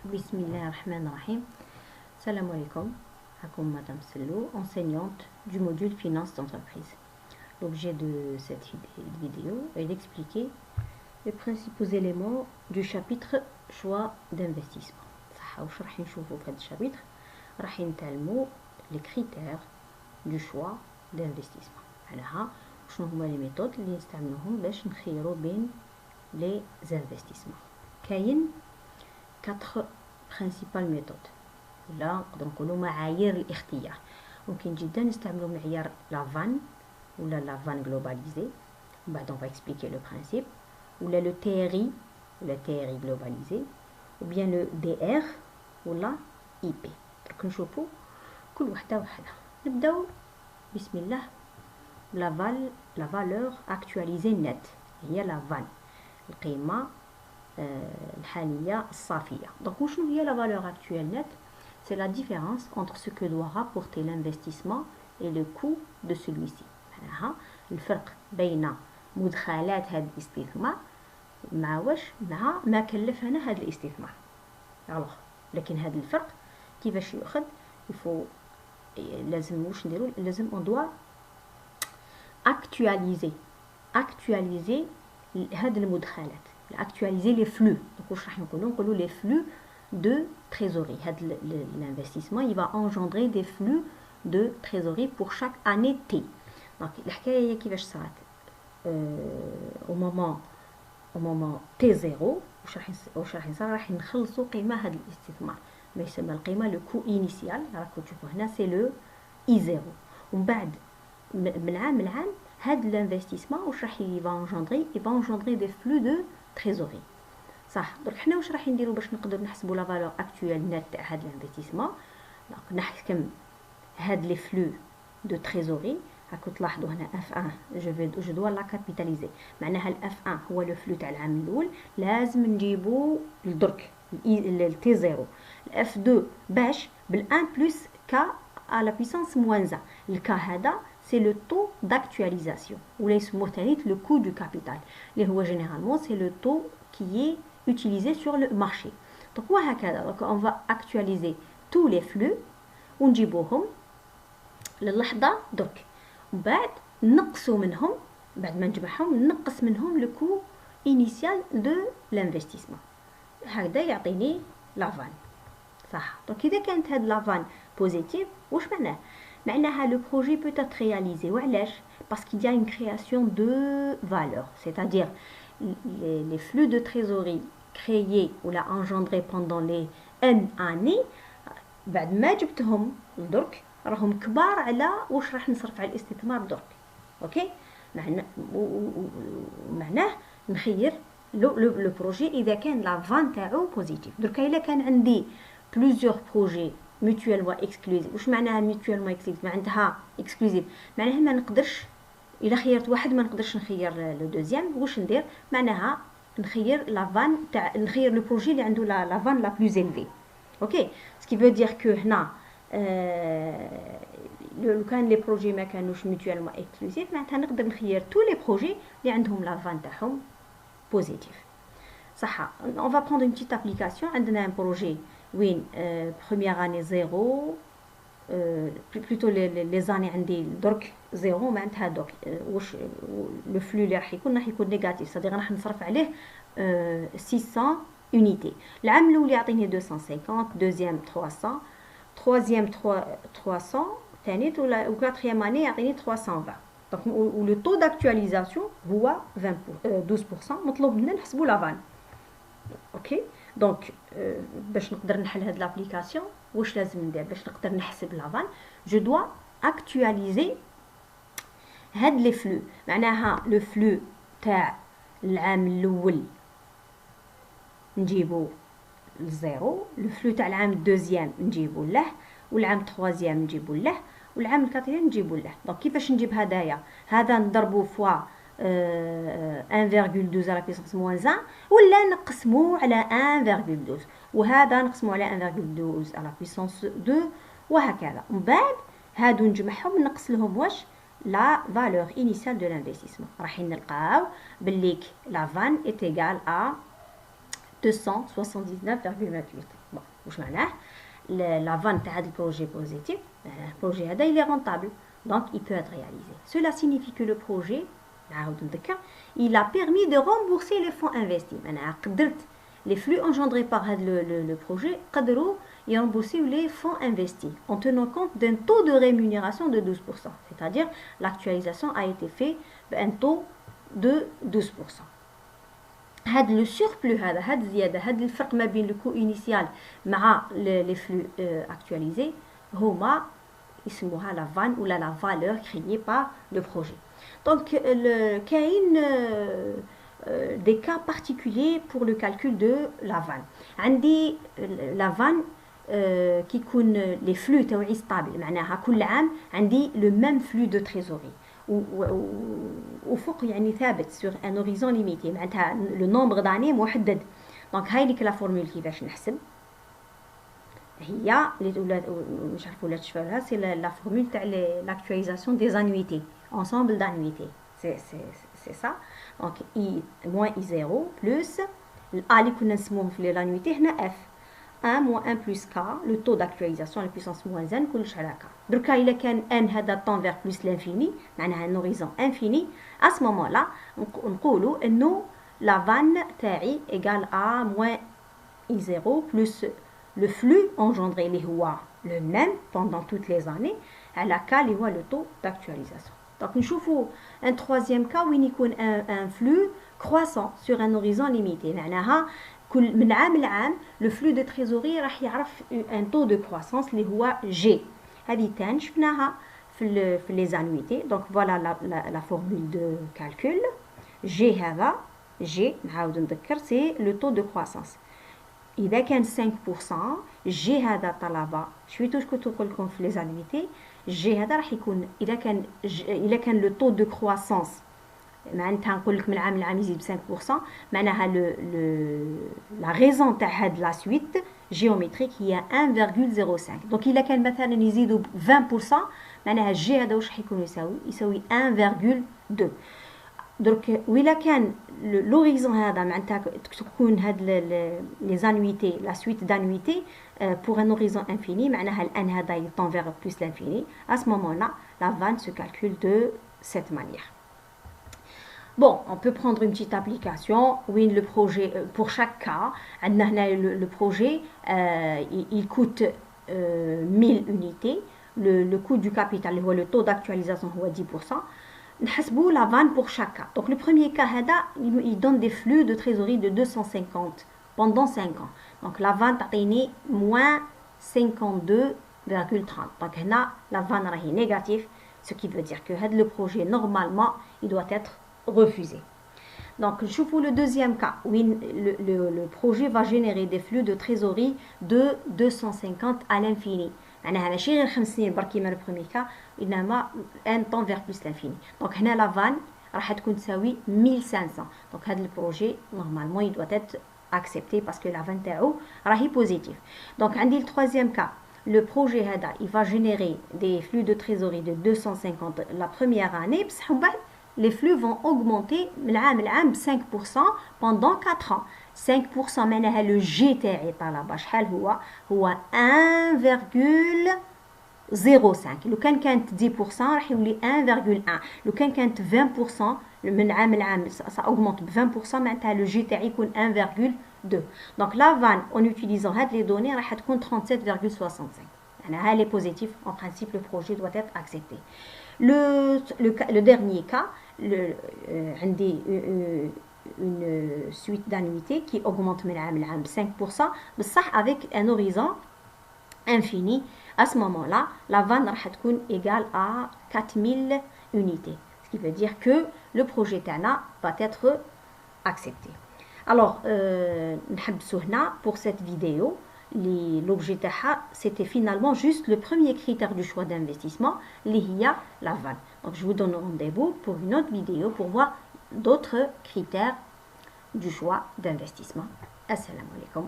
Bismillahirrahmanirrahim. Salam alaikum. Hakoum Madame Sello, enseignante du module Finance d'entreprise. L'objet de cette vidéo est d'expliquer les principaux éléments du chapitre choix d'investissement. واش راح نشوفوا في هذا الشابتر راح نتعلموا les critères du choix d'investissement. معناها شنو هما لي ميثود اللي نستعملوهم باش نخيروا بين les investissements. كاين 4 principales méthodes. لا نقدر نقولوا معايير الاختيار. ممكن جدا نستعملوا معيار لا فان ولا لا فان globalisé. من بعد on va expliquer le principe. ولا le TRI ولا TRI globalisé. ou bien le DR ولا IP. درك نشوفوا كل وحده وحده. نبداو بسم الله لا valeur actualisée net هي لا فان القيمه الحاليه الصافيه. دونك وشنو هي لا valeur actuelle net؟ c'est la différence entre ce que doit rapporter l'investissement et le coût de celui-ci. معناها الفرق بين مدخلات هذا الاستثمار مع واش مع ما كلفنا هذا الاستثمار. الوغ لكن هذا الفرق كيفاش يؤخذ؟ يفو لازم واش نديرو؟ لازم on doit actualiser هاد المدخلات، actualiser les flux. Donc واش راح نقولوا les flux de trésorerie. هاد l'investissement il va engendrer des flux de trésorerie pour chaque année T. Donc الحكايه هي كيفاش صارت au moment T0 واش راح يصير؟ راح نخلصوا قيمه هاد الاستثمار ما يسمى القيمه لو كو انيسيال. راكم تشوفوا هنا سي لو I0. ومن بعد من عام لعام هاد الانفستيسمون واش راح يفا دي فلو دو تريزوري. صح. درك حنا واش راح نديرو باش نقدر نحسبوا لا فالور اكطويل نت تاع هاد الانفستيسمون؟ نحكم هاد لي فلو دو تريزوري. راكم تلاحظوا هنا F1 جو دوا لا كابيتاليزي. معناها الاف 1 هو لو فلو تاع العام الاول، لازم نجيبو لدرك التي 0. الاف 2 باش بالان بلس كا à la puissance moins 1. الكا هذا c'est le taux d'actualisation ولا يسموه ثاني le coût du capital اللي هو généralement c'est le taux qui est utilisé sur le marché. donc وهكذا donc on va actualiser tous les flux ونجيبوهم للحظة درك. ومن بعد نقصوا منهم بعد ما نجمعهم نقص منهم le coût initial de l'investissement. هكذا يعطيني لافان. صح. donc إذا كانت هاد لافان بوزيتيف واش معناه؟ معناها le projet peut être réalisé. وعلاش؟ parce qu'il y a une création de valeur, c'est-à-dire les flux de trésorerie créés ou la engendrés pendant les n années بعد ما جبتهم لدرك راهم كبار على واش راح نصرف على الاستثمار درك. اوكي. معناه نخير لو بروجي اذا كان لا فان تاعو بوزيتيف. درك الا كان عندي بلوزيور بروجي mutuellement exclusive. واش معناها mutuellement exclusive؟ معناتها exclusive معناها ما نقدرش الا خيرت واحد ما نقدرش نخير لو دوزيام. واش ندير؟ معناها نخير لا فان تاع نخير لو بروجي اللي عنده لا فان لا بلوز élevée. اوكي. سكي فو دير كو هنا لو كان لي بروجي ما كانوش mutuellement exclusive معناتها نقدر نخير تو لي بروجي اللي عندهم لا فان تاعهم بوزيتيف. صح. on va prendre une petite application. عندنا un projet وين première année 0 plutôt les années عندي درك 0 معناتها درك واش لو فلو اللي راح يكون نيجاتيف صديق راح نصرف عليه 600 unité. العام الاول يعطيني 250 دوزيام 300 troisième 300 ثاني و quatrième année يعطيني 320. دونك ولو طو داكطواليزاسيون هو 12%. مطلوب منا نحسبوا لا فان. اوكي. دونك باش نقدر نحل هاد لابليكاسيون واش لازم ندير باش نقدر نحسب لافان؟ جو دوا اكطواليزي هاد لي فلو. معناها لو فلو تاع العام الاول نجيبو لزيرو، لو فلو تاع العام الدوزيام نجيبو له، والعام الثوازيام نجيبو له، والعام الكاتريام نجيبو له. دونك كيفاش نجيب هدايا؟ هذا نضربو فوا 1,12 à la puissance moins 1 ولا نقسمو على 1,12 وهذا نقسمو على 1,12 à la puissance 2 وهكذا. ومن بعد هادو نجمعهم نقص لهم واش لا valeur initiale de l'investissement. راح نلقاو باللي لا فان est égal à 279,28. Bon, واش معناه la vente de projet positif, le projet il est rentable, donc il peut être réalisé. Cela signifie que le projet, il a permis de rembourser les fonds investis. Les flux engendrés par le projet, ils ont remboursé les fonds investis en tenant compte d'un taux de rémunération de 12%. C'est-à-dire l'actualisation a été faite d'un taux de 12%. Le surplus, le فرق ما بين le coût initial مع les flux actualisés, هما يسموها la vanne ou la valeur créée par le projet. Donc, il y a des cas particuliers pour le calcul de la vanne. عندي la vanne qui كون les flux تاوعي stable معناها كل عام عندي le même flux de trésorerie. وفوق يعني ثابت sur un horizon limité معناتها le nombre d'années محدد. دونك هاي ليك لا فورمول كيفاش نحسب هي اللي مش عارف ولا تشوفوها سي لا فورمول تاع l'actualisation des annuités ensemble d'annuités c'est ça. donc i moins i0 plus a اللي كنا نسموه في l'annuité هنا f 1 moins 1 plus k, le taux d'actualisation, la puissance moins n, كلش على k. دركا إلا كان n هذا tend vers plus l'infini, معناها un horizon infini, à ce moment-là, نقولوا إنه la vanne تاعي égale à moins i0 plus le flux engendré اللي هو le même pendant toutes les années, على k اللي هو le taux d'actualisation. Donc نشوفوا un troisième cas وين يكون un flux croissant sur un horizon limité, معناها كل من عام لعام لو فلو دو تريزوري راح يعرف ان طو دو كرواسونس اللي هو جي. هذه تاني شفناها في لي زانويتي. دونك فوالا لا فورمول دو كالكول جي. هذا جي نعاود نذكر سي لو طو دو كرواسونس. اذا كان 5% جي هذا طلبه شويتو كنت نقول لكم في لي زانويتي جي هذا راح يكون اذا كان لو طو دو كرواسونس معناتها نقول لك من عام لعام يزيد 5%، معناها لا ريزون تاع هاد لا سويت جيومتريك هي 1.05. دونك الا كان مثلا يزيدوا 20% معناها جي هذا واش راح يكون يساوي 1.2. درك وإلا كان لوريزون هذا معناتها تكون هاد لي زانويتي لا سويت دانويتي pour un horizon infini معناها الان هذا يطون vers plus l'infini. À ce moment-là la vanne se calcule de cette manière. Bon, on peut prendre une petite application où le projet, pour chaque cas, le projet, il coûte 1000 unités. Le coût du capital, le taux d'actualisation, est 10%. Nous la vanne pour chaque cas. Donc, le premier cas, il donne des flux de trésorerie de 250 pendant 5 ans. Donc, la vanne est moins 52,30. Donc, là, la vanne est négative, ce qui veut dire que le projet, normalement, il doit être refusé. Donc, je vous le deuxième cas où le projet va générer des flux de trésorerie de 250 à l'infini. معناها ماشي غير 5 سنين برك كيما البروميي كا انما ان طون فيغ بلس لانفيني. دونك هنا لا فان راح تكون تساوي 1500. دونك هذا البروجي نورمالمون يدوا تيت اكسبتي باسكو لا فان تاعو راهي بوزيتيف. دونك عندي الترويزيام كا le projet هذا il va générer des flux de trésorerie de 250 la première année بصح من بعد les flux vont augmenter من عام لعام ب 5% pendant 4 ans. 5% معناها لو جي تاعي طلبه شحال هو 1.05. لو كانت 10% راح يولي 1.1. لو كانت 20% من عام لعام ça augmente ب 20% معناتها لو جي تاعي يكون 1.2. donc la vanne en utilisant هاد les données راح تكون 37.65. معناها elle est positive. En principe le projet doit être accepté. Le dernier cas, عندي une suite d'annuités qui augmente من عام لعام 5% بصح avec un horizon infini. À ce moment-là, la vanne راح تكون égale à 4000 unités. Ce qui veut dire que le projet تاعنا va être accepté. Alors, نحبسو هنا pour cette vidéo. L'objet تاعها c'était finalement juste le premier critère du choix d'investissement اللي هي la vanne. Donc je vous donne rendez-vous pour une autre vidéo pour voir d'autres critères du choix d'investissement. Assalamu alaikum.